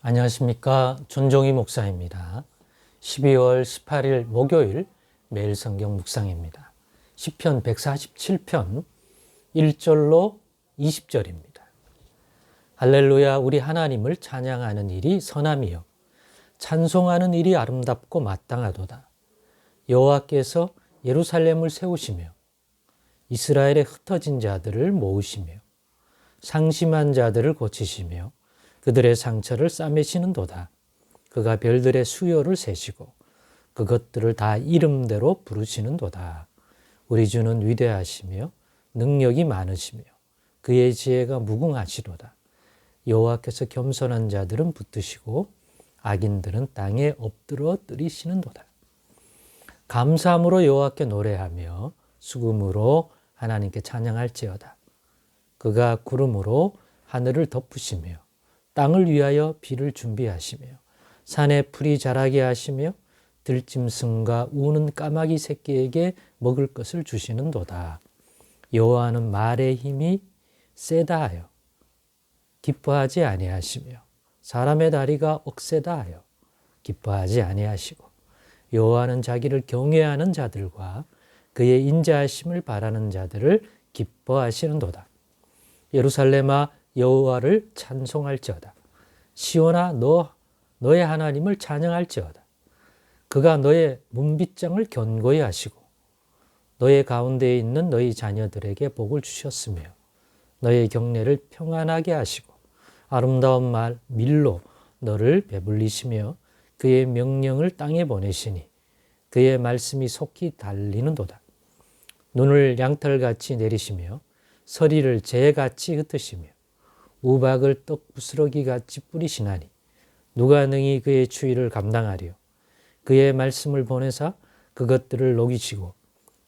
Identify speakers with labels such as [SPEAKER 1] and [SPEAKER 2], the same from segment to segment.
[SPEAKER 1] 안녕하십니까. 존종희 목사입니다. 12월 18일 목요일 매일 성경 묵상입니다. 시편 147편 1절로 20절입니다. 할렐루야, 우리 하나님을 찬양하는 일이 선함이요 찬송하는 일이 아름답고 마땅하도다. 여호와께서 예루살렘을 세우시며 이스라엘의 흩어진 자들을 모으시며 상심한 자들을 고치시며 그들의 상처를 싸매시는도다. 그가 별들의 수요를 세시고 그것들을 다 이름대로 부르시는도다. 우리 주는 위대하시며 능력이 많으시며 그의 지혜가 무궁하시도다. 여호와께서 겸손한 자들은 붙드시고 악인들은 땅에 엎드러 뜨리시는도다. 감사함으로 여호와께 노래하며 수금으로 하나님께 찬양할지어다. 그가 구름으로 하늘을 덮으시며 땅을 위하여 비를 준비하시며 산에 풀이 자라게 하시며 들짐승과 우는 까마귀 새끼에게 먹을 것을 주시는도다. 여호와는 말의 힘이 세다 하여 기뻐하지 아니하시며 사람의 다리가 억세다 하여 기뻐하지 아니하시고 여호와는 자기를 경외하는 자들과 그의 인자하심을 바라는 자들을 기뻐하시는도다. 예루살렘아 여호와를 찬송할지어다. 시온아 너의 하나님을 찬양할지어다. 그가 너의 문빗장을 견고히 하시고 너의 가운데에 있는 너희 자녀들에게 복을 주셨으며 너의 경내를 평안하게 하시고 아름다운 밀로 너를 배불리시며 그의 명령을 땅에 보내시니 그의 말씀이 속히 달리는도다. 눈을 양털같이 내리시며 서리를 재같이 흩으시며 우박을 떡 부스러기같이 뿌리시나니 누가 능히 그의 추위를 감당하리요. 그의 말씀을 보내사 그것들을 녹이시고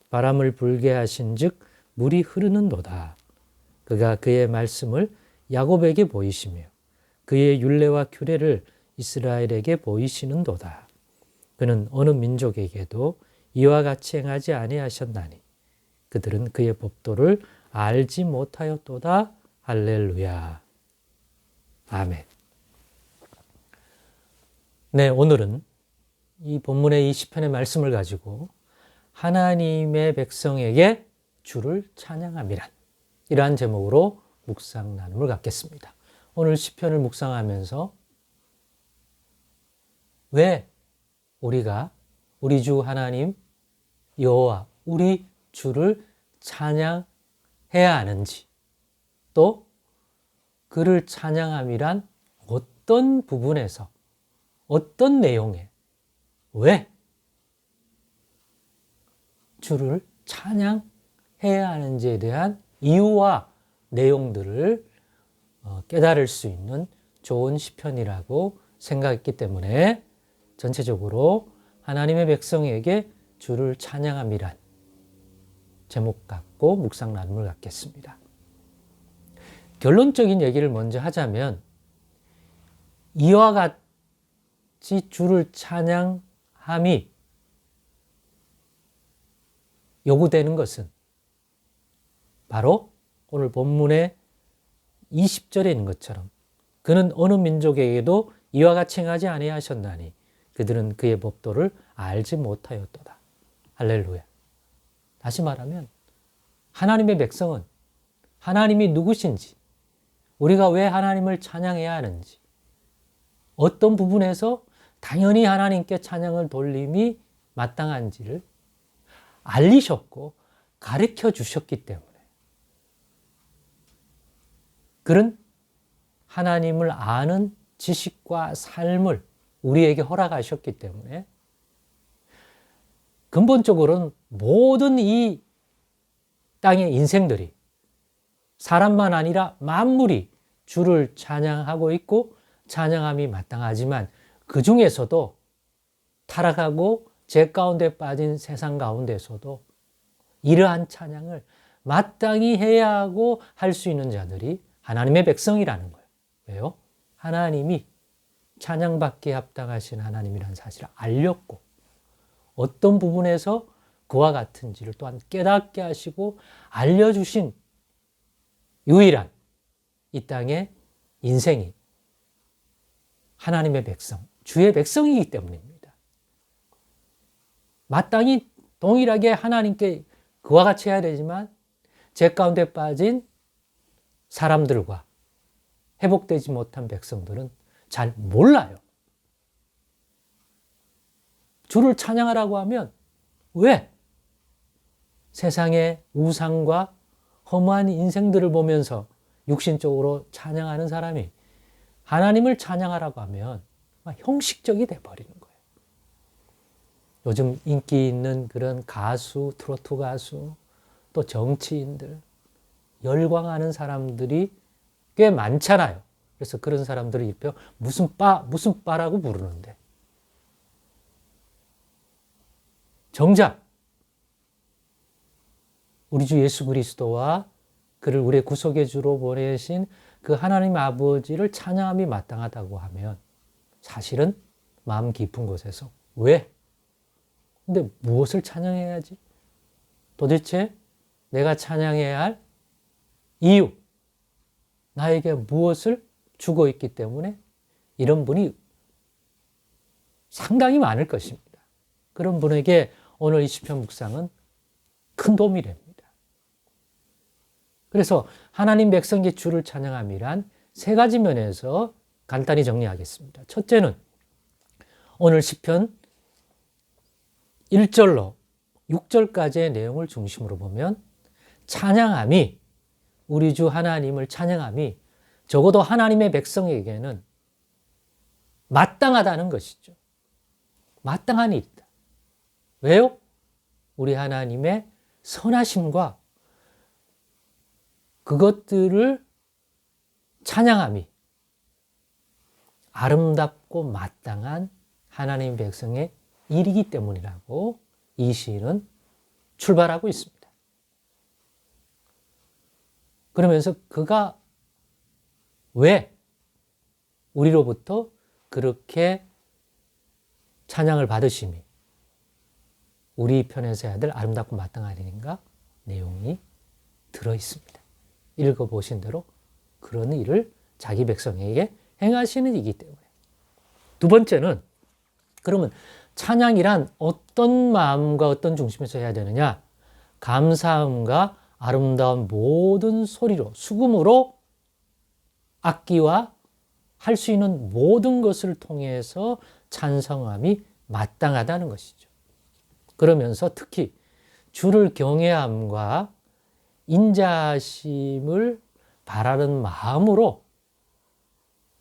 [SPEAKER 1] 바람을 불게 하신 즉 물이 흐르는도다. 그가 그의 말씀을 야곱에게 보이시며 그의 율례와 규례를 이스라엘에게 보이시는도다. 그는 어느 민족에게도 이와 같이 행하지 아니하셨나니 그들은 그의 법도를 알지 못하였도다. 할렐루야. 아멘. 네, 오늘은 이 본문의 이 시편의 말씀을 가지고 하나님의 백성에게 주를 찬양함이란 이러한 제목으로 묵상 나눔을 갖겠습니다. 오늘 시편을 묵상하면서 왜 우리가 우리 주 하나님 여호와 우리 주를 찬양해야 하는지 또 그를 찬양함이란 어떤 부분에서 어떤 내용에 왜 주를 찬양해야 하는지에 대한 이유와 내용들을 깨달을 수 있는 좋은 시편이라고 생각했기 때문에 전체적으로 하나님의 백성에게 주를 찬양함이란 제목 갖고 묵상 나눔을 갖겠습니다. 결론적인 얘기를 먼저 하자면 이와 같이 주를 찬양함이 요구되는 것은 바로 오늘 본문의 20절에 있는 것처럼 그는 어느 민족에게도 이와 같이 행하지 아니하셨나니 그들은 그의 법도를 알지 못하였도다. 할렐루야. 다시 말하면 하나님의 백성은 하나님이 누구신지 우리가 왜 하나님을 찬양해야 하는지 어떤 부분에서 당연히 하나님께 찬양을 돌림이 마땅한지를 알리셨고 가르쳐 주셨기 때문에 그런 하나님을 아는 지식과 삶을 우리에게 허락하셨기 때문에 근본적으로는 모든 이 땅의 인생들이 사람만 아니라 만물이 주를 찬양하고 있고 찬양함이 마땅하지만 그 중에서도 타락하고 죄 가운데 빠진 세상 가운데서도 이러한 찬양을 마땅히 해야 하고 할 수 있는 자들이 하나님의 백성이라는 거예요. 왜요? 하나님이 찬양받기에 합당하신 하나님이라는 사실을 알렸고 어떤 부분에서 그와 같은지를 또한 깨닫게 하시고 알려주신 유일한 이 땅의 인생이 하나님의 백성, 주의 백성이기 때문입니다. 마땅히 동일하게 하나님께 그와 같이 해야 되지만 죄 가운데 빠진 사람들과 회복되지 못한 백성들은 잘 몰라요. 주를 찬양하라고 하면 왜? 세상의 우상과 허무한 인생들을 보면서 육신적으로 찬양하는 사람이 하나님을 찬양하라고 하면 형식적이 돼버리는 거예요. 요즘 인기 있는 그런 가수, 트로트 가수, 또 정치인들, 열광하는 사람들이 꽤 많잖아요. 그래서 그런 사람들을 입혀 무슨 빠라고 부르는데 정작 우리 주 예수 그리스도와 그를 우리의 구속의 주로 보내신 그 하나님 아버지를 찬양함이 마땅하다고 하면 사실은 마음 깊은 곳에서 왜? 근데 무엇을 찬양해야지? 도대체 내가 찬양해야 할 이유, 나에게 무엇을 주고 있기 때문에 이런 분이 상당히 많을 것입니다. 그런 분에게 오늘 이 시편 묵상은 큰 도움이 됩니다. 그래서 하나님 백성의 주를 찬양함이란 세 가지 면에서 간단히 정리하겠습니다. 첫째는 오늘 시편 1절로 6절까지의 내용을 중심으로 보면 찬양함이, 우리 주 하나님을 찬양함이 적어도 하나님의 백성에게는 마땅하다는 것이죠. 마땅한 일이다. 왜요? 우리 하나님의 선하심과 그것들을 찬양함이 아름답고 마땅한 하나님 백성의 일이기 때문이라고 이 시인은 출발하고 있습니다. 그러면서 그가 왜 우리로부터 그렇게 찬양을 받으심이 우리 편에서 해야 될 아름답고 마땅한 일인가? 내용이 들어있습니다. 읽어보신 대로 그런 일을 자기 백성에게 행하시는 이기 때문에. 두 번째는 그러면 찬양이란 어떤 마음과 어떤 중심에서 해야 되느냐? 감사함과 아름다운 모든 소리로, 수금으로 악기와 할 수 있는 모든 것을 통해서 찬성함이 마땅하다는 것이죠. 그러면서 특히 주를 경외함과 인자하심을 바라는 마음으로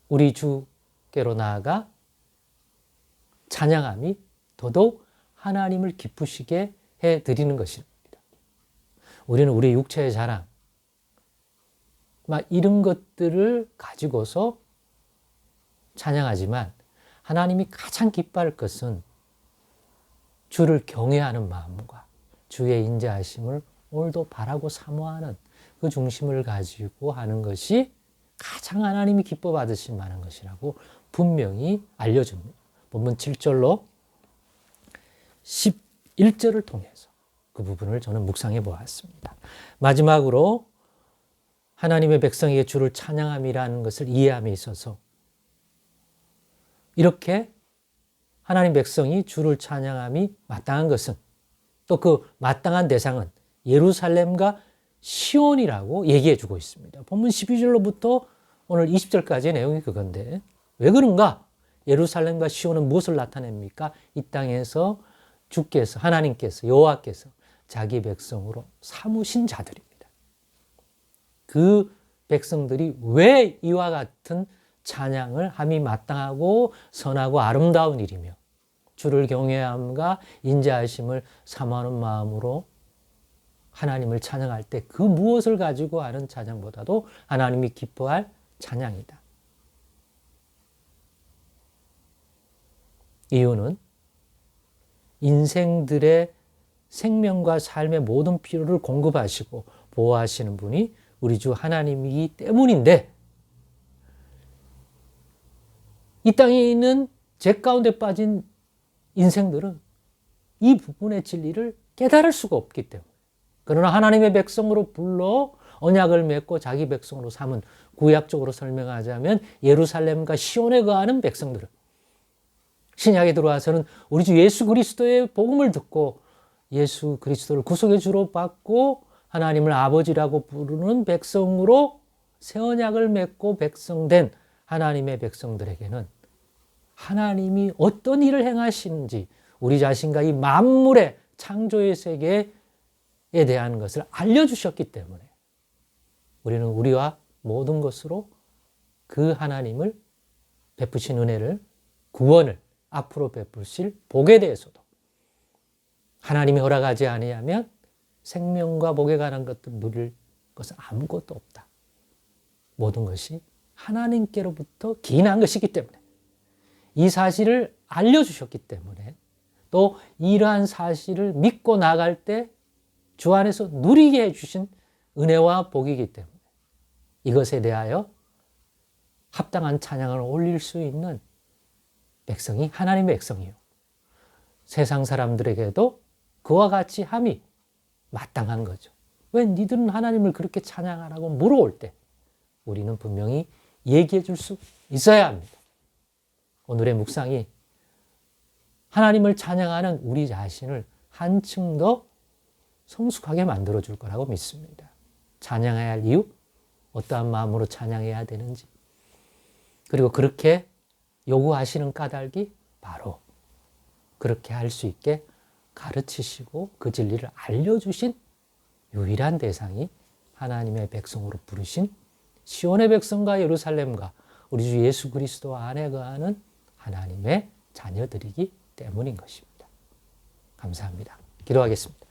[SPEAKER 1] 우리 주께로 나아가 찬양함이 더더욱 하나님을 기쁘시게 해드리는 것입니다. 우리는 우리 육체의 자랑, 이런 것들을 가지고서 찬양하지만 하나님이 가장 기뻐할 것은 주를 경외하는 마음과 주의 인자하심을 오늘도 바라고 사모하는 그 중심을 가지고 하는 것이 가장 하나님이 기뻐 받으실 만한 것이라고 분명히 알려줍니다. 본문 7절로 11절을 통해서 그 부분을 저는 묵상해 보았습니다. 마지막으로 하나님의 백성에게 주를 찬양함이라는 것을 이해함에 있어서 이렇게 하나님 백성이 주를 찬양함이 마땅한 것은 또 그 마땅한 대상은 예루살렘과 시온이라고 얘기해 주고 있습니다. 본문 12절로부터 오늘 20절까지의 내용이 그건데 왜 그런가? 예루살렘과 시온은 무엇을 나타냅니까? 이 땅에서 주께서, 하나님께서, 여호와께서 자기 백성으로 삼으신 자들입니다. 그 백성들이 왜 이와 같은 찬양을 함이 마땅하고 선하고 아름다운 일이며 주를 경외함과 인자하심을 사모하는 마음으로 하나님을 찬양할 때 그 무엇을 가지고 하는 찬양보다도 하나님이 기뻐할 찬양이다. 이유는 인생들의 생명과 삶의 모든 필요를 공급하시고 보호하시는 분이 우리 주 하나님이기 때문인데 이 땅에 있는 죄 가운데 빠진 인생들은 이 부분의 진리를 깨달을 수가 없기 때문에 그러나 하나님의 백성으로 불러 언약을 맺고 자기 백성으로 삼은, 구약적으로 설명하자면 예루살렘과 시온에 거하는 백성들은 신약에 들어와서는 우리 주 예수 그리스도의 복음을 듣고 예수 그리스도를 구속의 주로 받고 하나님을 아버지라고 부르는 백성으로 새 언약을 맺고 백성된 하나님의 백성들에게는 하나님이 어떤 일을 행하시는지 우리 자신과 이 만물의 창조의 세계에 대한 것을 알려주셨기 때문에 우리는 우리와 모든 것으로 그 하나님을 베푸신 은혜를, 구원을 앞으로 베푸실 복에 대해서도 하나님이 허락하지 아니하면 생명과 복에 관한 것들 누릴 것은 아무것도 없다. 모든 것이 하나님께로부터 기인한 것이기 때문에 이 사실을 알려주셨기 때문에 또 이러한 사실을 믿고 나갈 때 주 안에서 누리게 해주신 은혜와 복이기 때문에 이것에 대하여 합당한 찬양을 올릴 수 있는 백성이 하나님의 백성이요. 세상 사람들에게도 그와 같이 함이 마땅한 거죠. 왜 니들은 하나님을 그렇게 찬양하라고 물어올 때 우리는 분명히 얘기해 줄 수 있어야 합니다. 오늘의 묵상이 하나님을 찬양하는 우리 자신을 한층 더 성숙하게 만들어 줄 거라고 믿습니다. 찬양해야 할 이유, 어떠한 마음으로 찬양해야 되는지, 그리고 그렇게 요구하시는 까닭이 바로 그렇게 할 수 있게 가르치시고 그 진리를 알려주신 유일한 대상이 하나님의 백성으로 부르신 시온의 백성과 예루살렘과 우리 주 예수 그리스도 안에 거하는 하나님의 자녀들이기 때문인 것입니다. 감사합니다. 기도하겠습니다.